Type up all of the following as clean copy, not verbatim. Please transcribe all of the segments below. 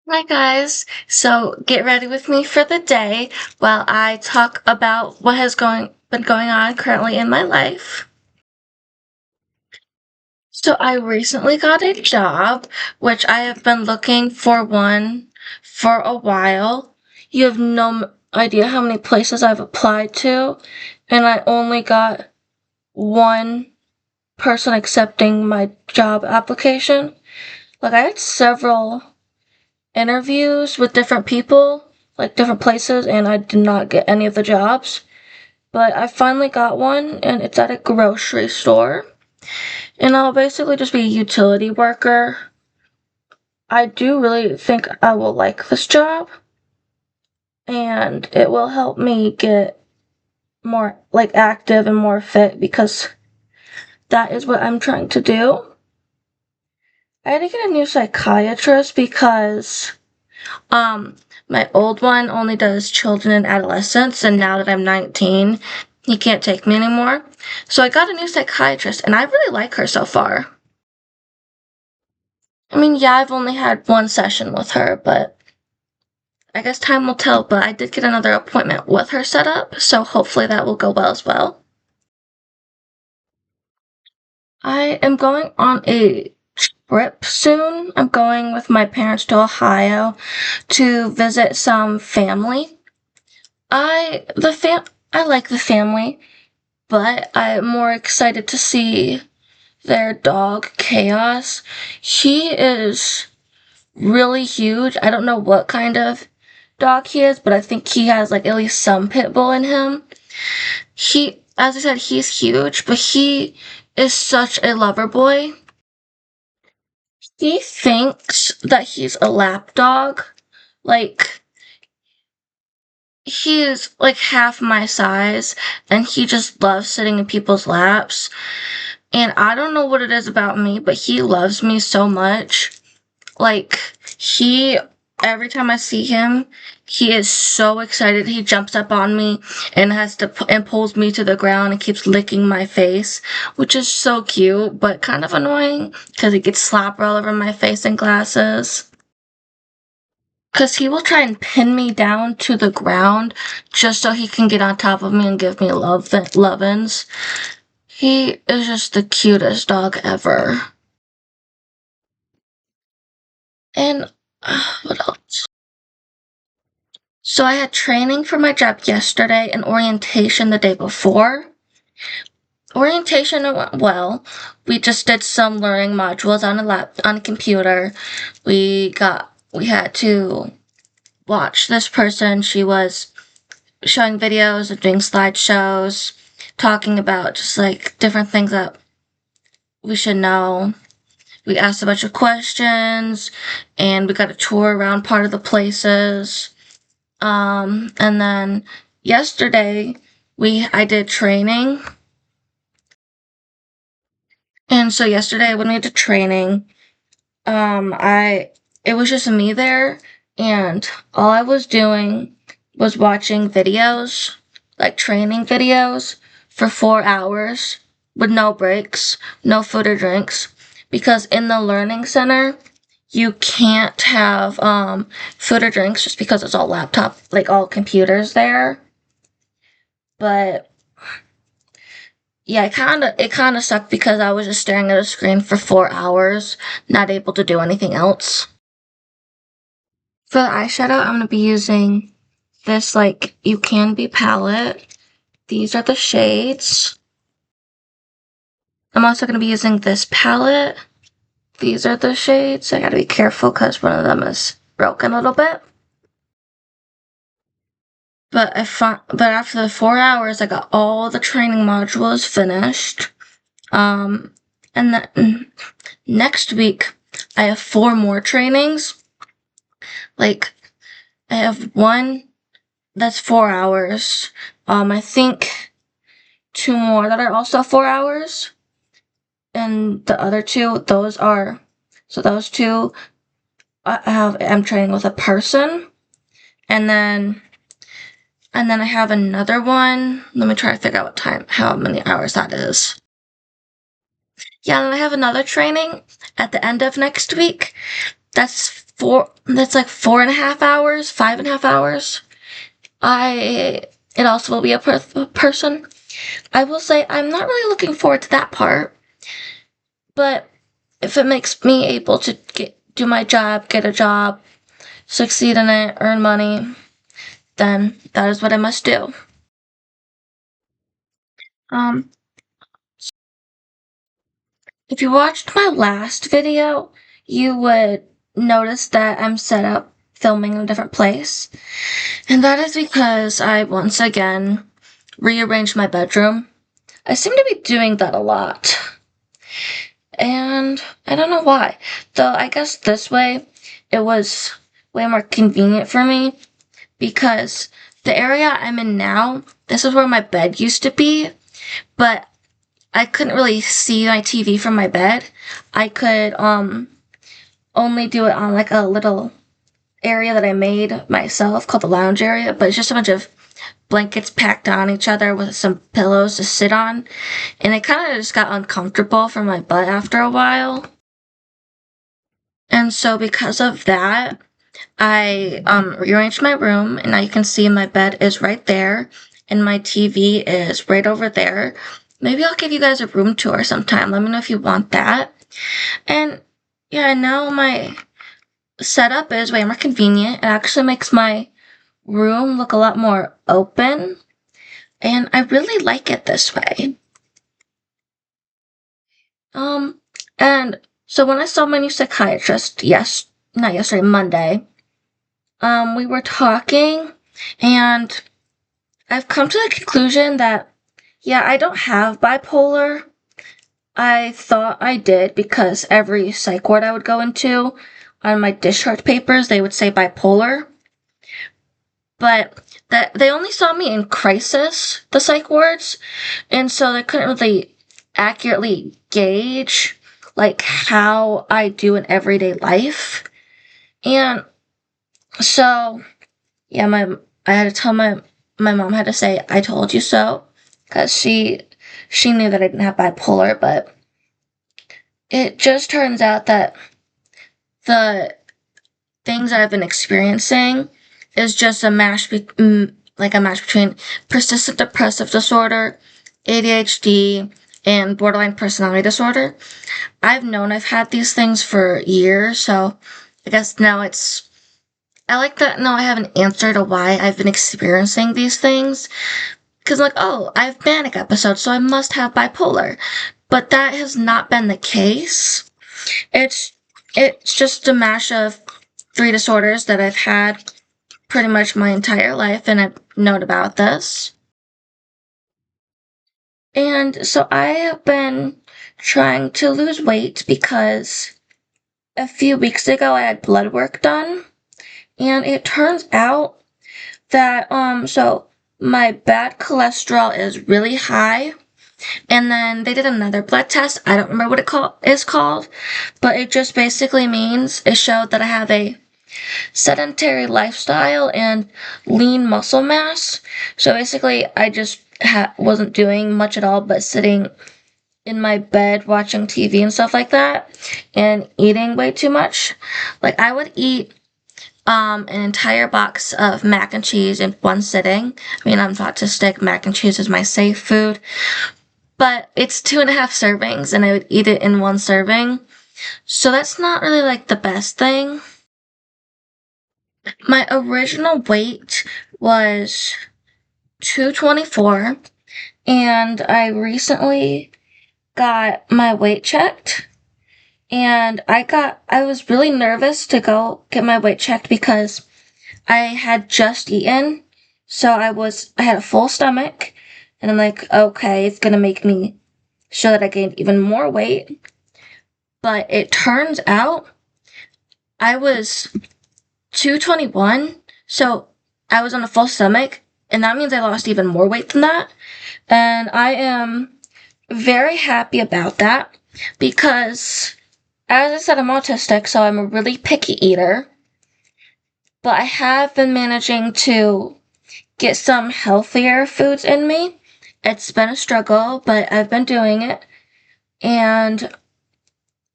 Hi guys, so get ready with me for the day while I talk about what has been going on currently in my life. So I recently got a job, which I have been looking for one for a while. You have no idea how many places I've applied to, and I only got one person accepting my job application. Like I had several interviews with different people, like different places, and I did not get any of the jobs. But I finally got one, and it's at a grocery store. And I'll basically just be a utility worker. I do really think I will like this job, and it will help me get more like active and more fit because that is what I'm trying to do. I had to get a new psychiatrist because Um, my old one only does children and adolescents, and now that I'm 19, he can't take me anymore. So I got a new psychiatrist, and I really like her so far. I mean, yeah, I've only had one session with her, but I guess time will tell. But I did get another appointment with her set up, so hopefully that will go well as well. I am going on a trip soon. I'm going with my parents to Ohio to visit some family. I like the family, but I'm more excited to see their dog Chaos. He is really huge. I don't know what kind of dog he is, but I think he has like at least some pit bull in him. As I said, he's huge, but he is such a lover boy. He thinks that he's a lap dog. Like, he is like half my size, and he just loves sitting in people's laps. And I don't know what it is about me, but he loves me so much. Like, every time I see him, he is so excited. He jumps up on me and and pulls me to the ground and keeps licking my face, which is so cute, but kind of annoying because he gets slobber all over my face and glasses. Because he will try and pin me down to the ground just so he can get on top of me and give me lovin's. He is just the cutest dog ever. And what else? So I had training for my job yesterday and orientation the day before. Orientation went well. We just did some learning modules on a computer. We had to watch this person. She was showing videos and doing slideshows, talking about just like different things that we should know. We asked a bunch of questions, and we got a tour around part of the places. And then yesterday I did training. And so yesterday when we did training, it was just me there, and all I was doing was watching videos, like training videos, for 4 hours with no breaks, no food or drinks, because in the learning center, you can't have food or drinks just because it's all like all computers there. But yeah, it kind of sucked because I was just staring at a screen for 4 hours, not able to do anything else. For the eyeshadow, I'm gonna be using this like You Can Be palette. These are the shades. I'm also gonna be using this palette. These are the shades. I gotta be careful because one of them is broken a little bit. But after the 4 hours, I got all the training modules finished. And then next week, I have 4 more trainings. Like, I have one that's 4 hours. I think 2 more that are also 4 hours. And the other two, those two, I'm training with a person. And then I have another one. Let me try to figure out how many hours that is. Yeah, and I have another training at the end of next week. That's that's like 4.5 hours, 5.5 hours. It also will be a person. I will say I'm not really looking forward to that part, but if it makes me able to do my job, get a job, succeed in it, earn money, then that is what I must do. Um, if you watched my last video, you would notice that I'm set up filming in a different place. And that is because I once again rearranged my bedroom. I seem to be doing that a lot. And I don't know why. Though I guess this way it was way more convenient for me because the area I'm in now, this is where my bed used to be, but I couldn't really see my TV from my bed. I could only do it on like a little area that I made myself called the lounge area, but it's just a bunch of blankets packed on each other with some pillows to sit on, and it kind of just got uncomfortable for my butt after a while. And so because of that, I rearranged my room, and now you can see my bed is right there, and my TV is right over there. Maybe I'll give you guys a room tour sometime. Let me know if you want that. And yeah, now my setup is way more convenient. It actually makes my room look a lot more open, and I really like it this way. And so when I saw my new psychiatrist, not yesterday, Monday, we were talking, and I've come to the conclusion that, yeah, I don't have bipolar. I thought I did because every psych ward I would go into, on my discharge papers, they would say bipolar. But that they only saw me in crisis, the psych wards, and so they couldn't really accurately gauge like how I do in everyday life. And so yeah, I had to tell my mom had to say I told you so, because she knew that I didn't have bipolar, but it just turns out that the things I've been experiencing is just a mash between persistent depressive disorder, ADHD, and borderline personality disorder. I've known I've had these things for years, so I guess now I like that now I have an answer to why I've been experiencing these things. Because, like, oh, I have manic episodes, so I must have bipolar. But that has not been the case. It's just a mash of 3 disorders that I've had pretty much my entire life, and I've known about this. And so I have been trying to lose weight because a few weeks ago I had blood work done, and it turns out that so my bad cholesterol is really high. And then they did another blood test. I don't remember what it is called, but it just basically means it showed that I have a sedentary lifestyle and lean muscle mass. So basically, I just wasn't doing much at all but sitting in my bed watching TV and stuff like that, and eating way too much. Like, I would eat an entire box of mac and cheese in one sitting. I mean, I'm autistic. Mac and cheese is my safe food. But it's 2.5 servings, and I would eat it in one serving. So that's not really like the best thing. My original weight was 224, and I recently got my weight checked. And I was really nervous to go get my weight checked because I had just eaten. So I had a full stomach. And I'm like, okay, it's gonna make me show that I gained even more weight. But it turns out I was 221, so I was on a full stomach, and that means I lost even more weight than that. And I am very happy about that because, as I said, I'm autistic, so I'm a really picky eater. But I have been managing to get some healthier foods in me. It's been a struggle, but I've been doing it. And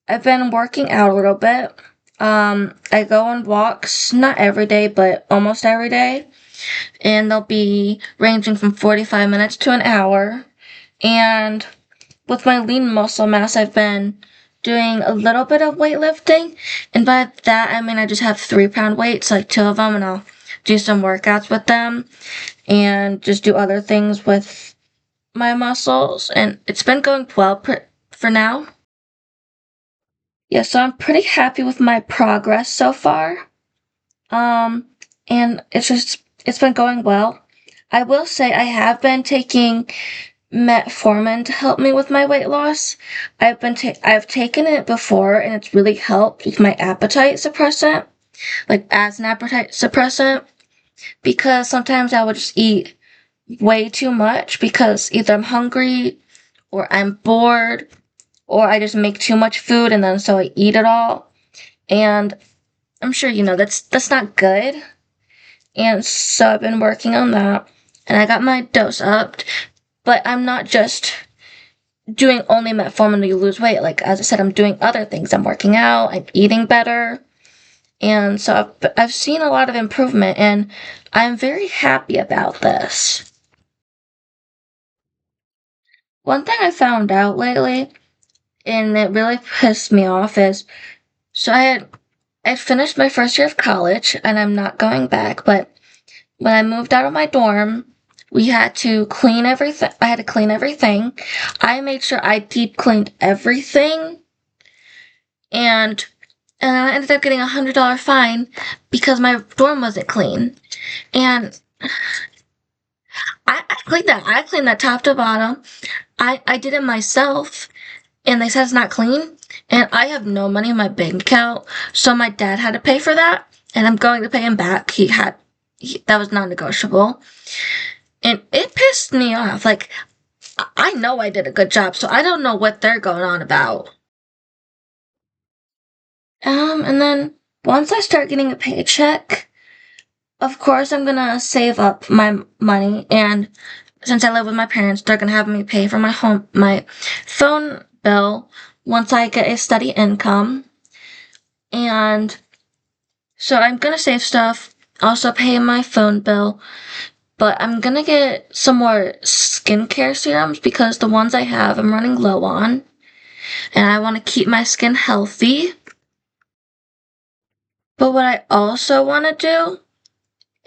I've been working out a little bit. I go on walks, not every day, but almost every day. And they'll be ranging from 45 minutes to an hour. And with my lean muscle mass, I've been doing a little bit of weightlifting. And by that, I mean I just have 3-pound weights, like 2 of them, and I'll do some workouts with them and just do other things with my muscles. And it's been going well for now. Yeah, so I'm pretty happy with my progress so far. And it's been going well. I will say I have been taking metformin to help me with my weight loss. I've taken it before and it's really helped with my appetite suppressant, like as an appetite suppressant, because sometimes I would just eat way too much because either I'm hungry or I'm bored or I just make too much food and then so I eat it all. And I'm sure you know that's not good. And so I've been working on that and I got my dose upped, but I'm not just doing only metformin to lose weight. Like as I said, I'm doing other things. I'm working out, I'm eating better. And so I've seen a lot of improvement and I'm very happy about this. One thing I found out lately, and it really pissed me off, is so I finished my first year of college and I'm not going back, but when I moved out of my dorm, we had to clean everything. I had to clean everything. I made sure I deep cleaned everything, and I ended up getting $100 fine because my dorm wasn't clean. And I cleaned that. I cleaned that top to bottom. I did it myself, and they said it's not clean. And I have no money in my bank account, so my dad had to pay for that, and I'm going to pay him back. That was non-negotiable. And it pissed me off. Like, I know I did a good job, so I don't know what they're going on about. And then once I start getting a paycheck, of course I'm gonna save up my money, and since I live with my parents, they're gonna have me pay for my phone bill once I get a steady income. And so I'm gonna save stuff, also pay my phone bill, but I'm gonna get some more skincare serums because the ones I have I'm running low on, and I want to keep my skin healthy. But what I also want to do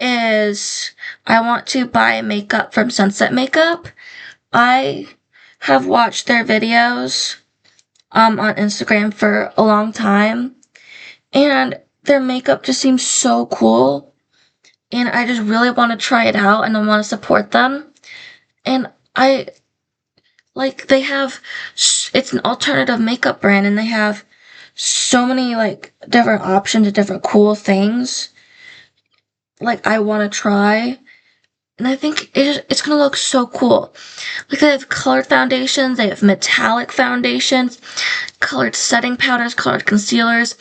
is I want to buy makeup from Sunset Makeup. I have watched their videos on Instagram for a long time, and their makeup just seems so cool, and I just really want to try it out and I want to support them. And I like it's an alternative makeup brand and they have so many like different options and different cool things like I want to try. And I think it's gonna look so cool. Like they have colored foundations, they have metallic foundations, colored setting powders, colored concealers,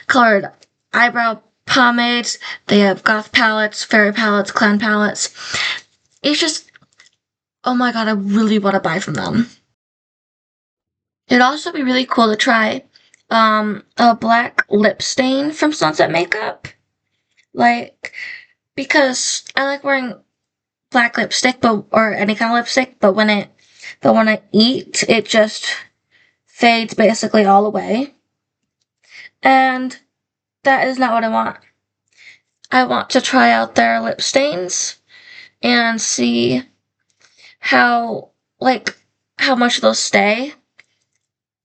colored eyebrow pomades. They have goth palettes, fairy palettes, clown palettes. It's just, oh my god, I really want to buy from them. It'd also be really cool to try a black lip stain from Sunset Makeup. Like, because I like wearing black lipstick, or any kind of lipstick, but when I eat, it just fades basically all away. And that is not what I want. I want to try out their lip stains and see how, like, how much they'll stay.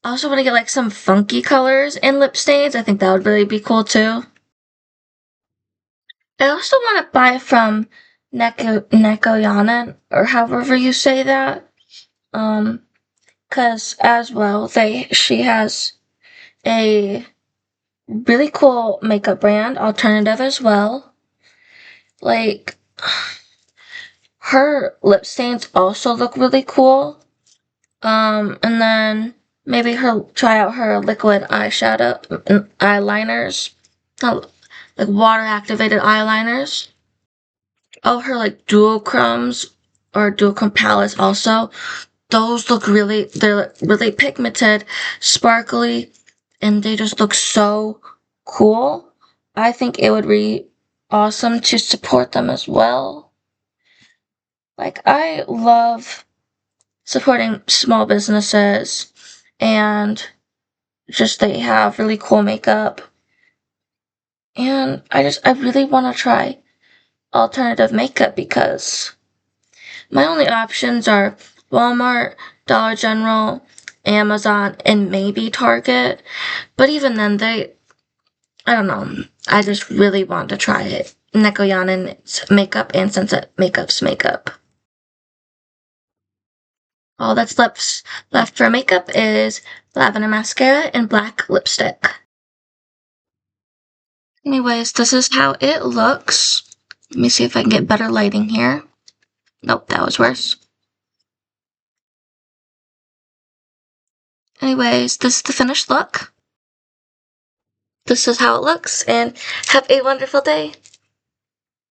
I also want to get, like, some funky colors in lip stains. I think that would really be cool, too. I also want to buy from Nekoyanan, or however you say that. Cause as well, she has a really cool makeup brand, alternative as well. Like, her lip stains also look really cool. And then maybe try out her liquid eyeshadow, eyeliners. Like water activated eyeliners. Oh, her like duochromes or duochrome palettes also. Those they're really pigmented, sparkly, and they just look so cool, I think it would be awesome to support them as well. Like, I love supporting small businesses, and just they have really cool makeup. And I really want to try alternative makeup because my only options are Walmart, Dollar General, Amazon, and maybe Target. But even then, I don't know. I just really want to try it. Nekoyanen's makeup and Sunset Makeup's makeup. All that's left for makeup is lavender mascara and black lipstick. Anyways, this is how it looks. Let me see if I can get better lighting here. Nope, that was worse. Anyways, this is the finished look. This is how it looks, and have a wonderful day.